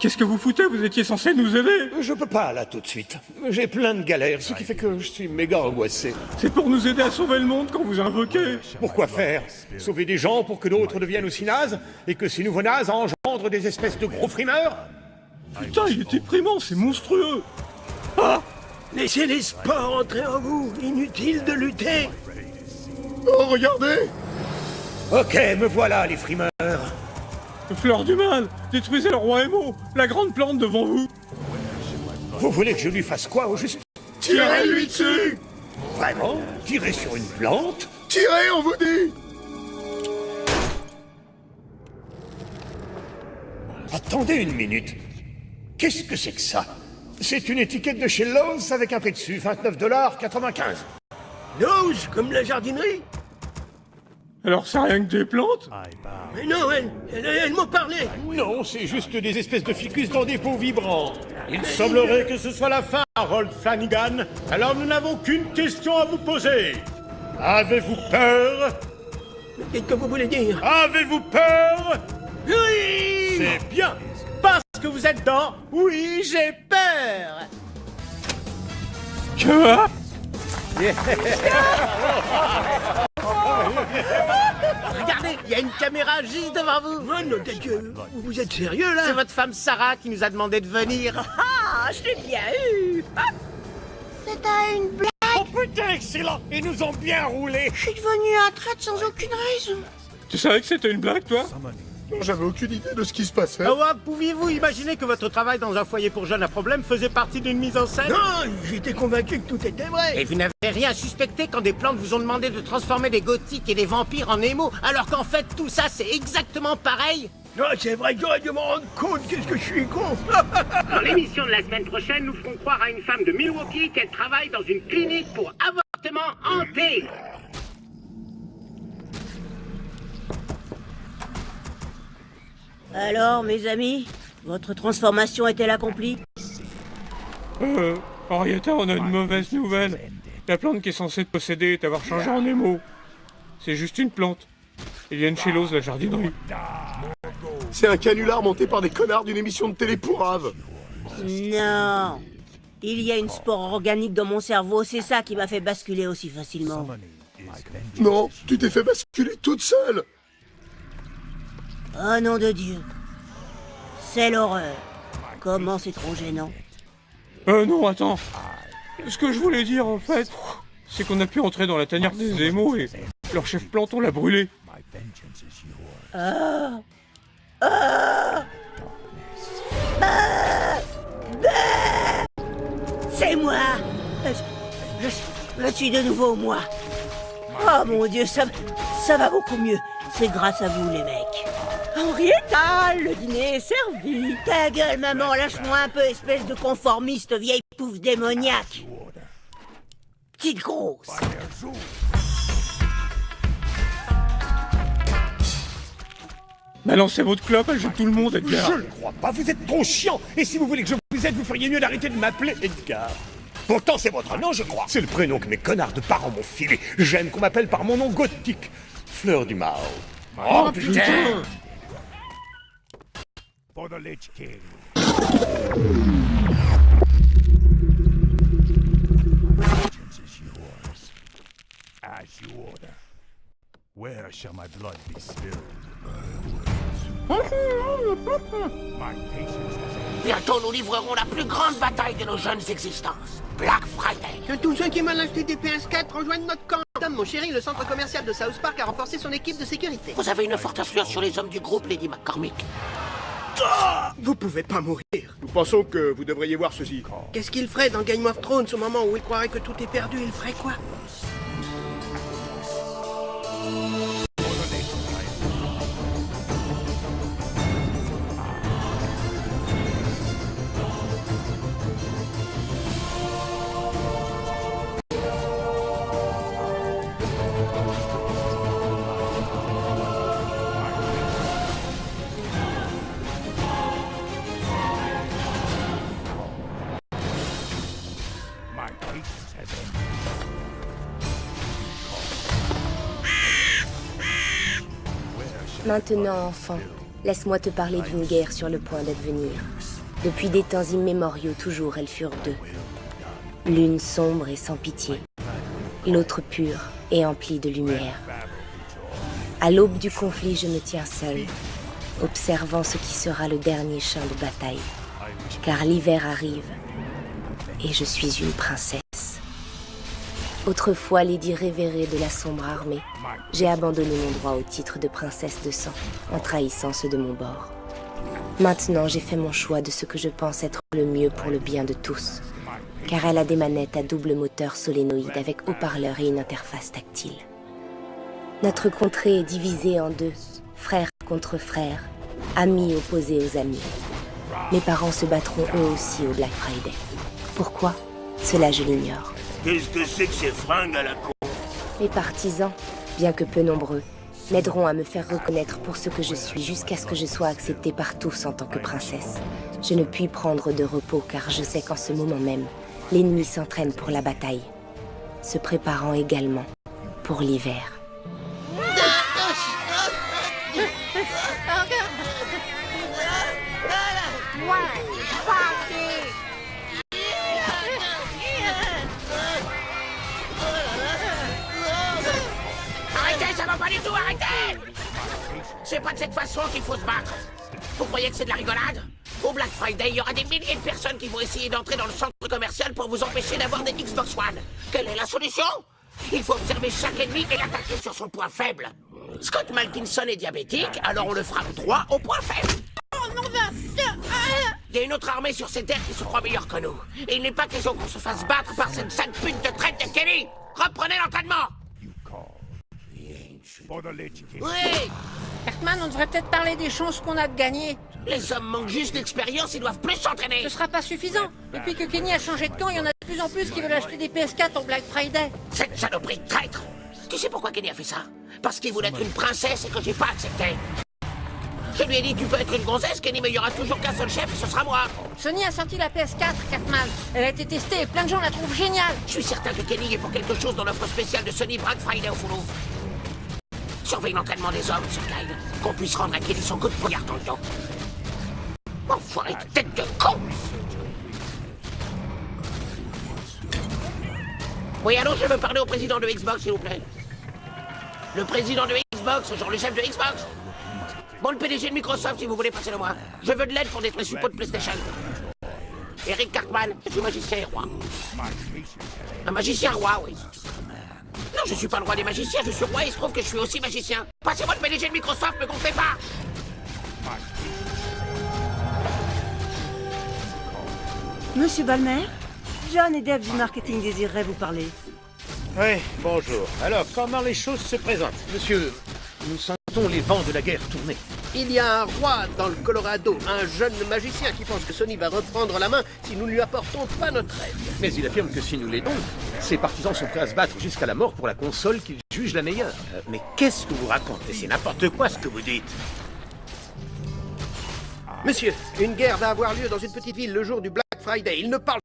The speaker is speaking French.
qu'est-ce que vous foutez? Vous étiez censé nous aider. Je peux pas, là, tout de suite. J'ai plein de galères, ce qui fait que je suis méga angoissé. C'est pour nous aider à sauver le monde quand vous invoquez. Pourquoi faire? Sauver des gens pour que d'autres deviennent aussi nazes? Et que ces nouveaux nazes engendrent des espèces de gros frimeurs? Putain, il est déprimant, c'est monstrueux. Ah! Laissez les sports entrer en vous. Inutile de lutter. Oh, regardez! Ok, me voilà, les frimeurs. Fleur du mal, détruisez le roi Emo, la grande plante devant vous. Vous voulez que je lui fasse quoi, au juste? Tirez-lui dessus! Vraiment? Tirer sur une plante? Tirez, on vous dit! Attendez une minute. Qu'est-ce que c'est que ça? C'est une étiquette de chez Lowe's avec un prix dessus, 29,95 $. Nose, comme la jardinerie. Alors c'est rien que des plantes? Mais non, elle m'a parlé. Non, c'est juste des espèces de ficus dans des pots vibrants. Il semblerait que ce soit la fin, Harold Flanagan. Alors nous n'avons qu'une question à vous poser. Avez-vous peur? Qu'est-ce que vous voulez dire? Avez-vous peur? Oui! C'est bien. Parce que vous êtes dans Oui, j'ai peur. Que? Regardez, il y a une caméra juste devant vous. Oh non, que vous êtes sérieux, là? C'est votre femme Sarah qui nous a demandé de venir. Ah, je l'ai bien eu. C'était une blague. Oh putain, excellent. Ils nous ont bien roulé. Je suis devenu un traître sans aucune raison. Tu savais que c'était une blague, toi? Non, j'avais aucune idée de ce qui se passait. Ah ouais, pouviez-vous imaginer que votre travail dans un foyer pour jeunes à problème faisait partie d'une mise en scène? Non, j'étais convaincu que tout était vrai. Et vous n'avez rien suspecté quand des plantes vous ont demandé de transformer des gothiques et des vampires en émaux, alors qu'en fait tout ça c'est exactement pareil? Non, c'est vrai que j'aurais dû m'en rendre compte. Qu'est-ce que je suis con. Dans l'émission de la semaine prochaine, nous ferons croire à une femme de Milwaukee qu'elle travaille dans une clinique pour avortement hanté. Alors, mes amis, votre transformation est-elle accomplie? Henrietta, on a une mauvaise nouvelle. La plante qui est censée te posséder est avoir changé en émo. C'est juste une plante. Il y a une chez Lowe's, la jardinerie. C'est un canular monté par des connards d'une émission de télé pourrave. Non. Il y a une spore organique dans mon cerveau, c'est ça qui m'a fait basculer aussi facilement. Non, tu t'es fait basculer toute seule. Oh nom de Dieu. C'est l'horreur. Comment c'est trop gênant. Non, attends. Ce que je voulais dire, en fait, c'est qu'on a pu entrer dans la tanière des émaux et leur chef planton l'a brûlé. Ah. Ah. Ah. Ah. C'est moi. Je suis de nouveau moi. Oh mon Dieu, ça va beaucoup mieux. C'est grâce à vous, les mecs. Henrietta, le dîner est servi. Ta gueule, maman, lâche-moi un peu, espèce de conformiste, vieille pouffe démoniaque. Petite grosse. Balancez votre clope, elle joue tout le monde, Edgar. Je ne crois pas, vous êtes trop chiant. Et si vous voulez que je vous aide, vous feriez mieux d'arrêter de m'appeler Edgar. Pourtant, c'est votre nom, je crois. C'est le prénom que mes connards de parents m'ont filé. J'aime qu'on m'appelle par mon nom gothique. Fleur du mal. Oh putain! For the Lich King. Vengeance is yours. As you order. Where shall my blood be spilled? My patience has ended. Bientôt, nous livrerons la plus grande bataille de nos jeunes existences. Black Friday. Que tous ceux qui veulent acheter des PS4 rejoignent notre camp. Tom, mon chéri, le centre commercial de South Park a renforcé son équipe de sécurité. Vous avez une forte influence sur les hommes du groupe, Lady McCormick. Vous pouvez pas mourir. Nous pensons que vous devriez voir ceci. Qu'est-ce qu'il ferait dans Game of Thrones au moment où il croirait que tout est perdu? Il ferait quoi? My patience has ended. Maintenant, enfant, laisse-moi te parler d'une guerre sur le point d'advenir. Depuis des temps immémoriaux, toujours elles furent deux. L'une sombre et sans pitié, l'autre pure et emplie de lumière. À l'aube du conflit, je me tiens seule, observant ce qui sera le dernier champ de bataille. Car l'hiver arrive, et je suis une princesse. Autrefois, Lady révérée de la sombre armée, j'ai abandonné mon droit au titre de princesse de sang, en trahissant ceux de mon bord. Maintenant, j'ai fait mon choix de ce que je pense être le mieux pour le bien de tous, car elle a des manettes à double moteur solénoïde avec haut-parleurs et une interface tactile. Notre contrée est divisée en deux, frères contre frères, amis opposés aux amis. Mes parents se battront eux aussi au Black Friday. Pourquoi? Cela je l'ignore. Qu'est-ce que c'est que ces fringues à la con? Mes partisans, bien que peu nombreux, m'aideront à me faire reconnaître pour ce que je suis jusqu'à ce que je sois acceptée par tous en tant que princesse. Je ne puis prendre de repos car je sais qu'en ce moment même, l'ennemi s'entraîne pour la bataille, se préparant également pour l'hiver. Arrêtez, ça va pas du tout, arrêtez! C'est pas de cette façon qu'il faut se battre. Vous croyez que c'est de la rigolade? Au Black Friday, il y aura des milliers de personnes qui vont essayer d'entrer dans le centre commercial pour vous empêcher d'avoir des Xbox One. Quelle est la solution? Il faut observer chaque ennemi et l'attaquer sur son point faible. Scott Malkinson est diabétique, alors on le frappe droit au point faible. Oh non, il y a une autre armée sur ces terres qui se croit meilleure que nous. Et il n'est pas question qu'on se fasse battre par cette sale pute de traite de Kenny. Reprenez l'entraînement. Oui! Cartman, on devrait peut-être parler des chances qu'on a de gagner. Les hommes manquent juste d'expérience, ils doivent plus s'entraîner. Ce sera pas suffisant. Depuis que Kenny a changé de camp, il y en a de plus en plus qui veulent acheter des PS4 en Black Friday. Cette saloperie de traître! Tu sais pourquoi Kenny a fait ça? Parce qu'il voulait être une princesse et que j'ai pas accepté. Je lui ai dit, tu peux être une gonzesse, Kenny, mais il y aura toujours qu'un seul chef et ce sera moi. Sony a sorti la PS4, Cartman. Elle a été testée et plein de gens la trouvent géniale. Je suis certain que Kenny est pour quelque chose dans l'offre spéciale de Sony Black Friday au Foulou. Surveille l'entraînement des hommes, Sir Kyle. Qu'on puisse rendre à Kenny son coup de poignard dans le dos. Enfoiré de tête de con! Oui, allô, je veux parler au président de Xbox, s'il vous plaît. Le président de Xbox, genre le chef de Xbox. Bon, le PDG de Microsoft, si vous voulez, passez-le moi. Je veux de l'aide pour détruire les suppôts de PlayStation. Eric Cartman, je suis magicien et roi. Un magicien roi, oui. Non, je suis pas le roi des magiciens, je suis roi et il se trouve que je suis aussi magicien. Passez-moi le PDG de Microsoft, me gonflez pas! Monsieur Balmer, John et Dave du marketing désireraient vous parler. Oui, bonjour. Alors, comment les choses se présentent? Monsieur, nous sentons les vents de la guerre tourner. Il y a un roi dans le Colorado, un jeune magicien qui pense que Sony va reprendre la main si nous ne lui apportons pas notre aide. Mais il affirme que si nous l'aidons, ses partisans sont prêts à se battre jusqu'à la mort pour la console qu'ils jugent la meilleure. Mais qu'est-ce que vous racontez? C'est n'importe quoi ce que vous dites. Monsieur, une guerre va avoir lieu dans une petite ville le jour du Black Friday. Il ne parle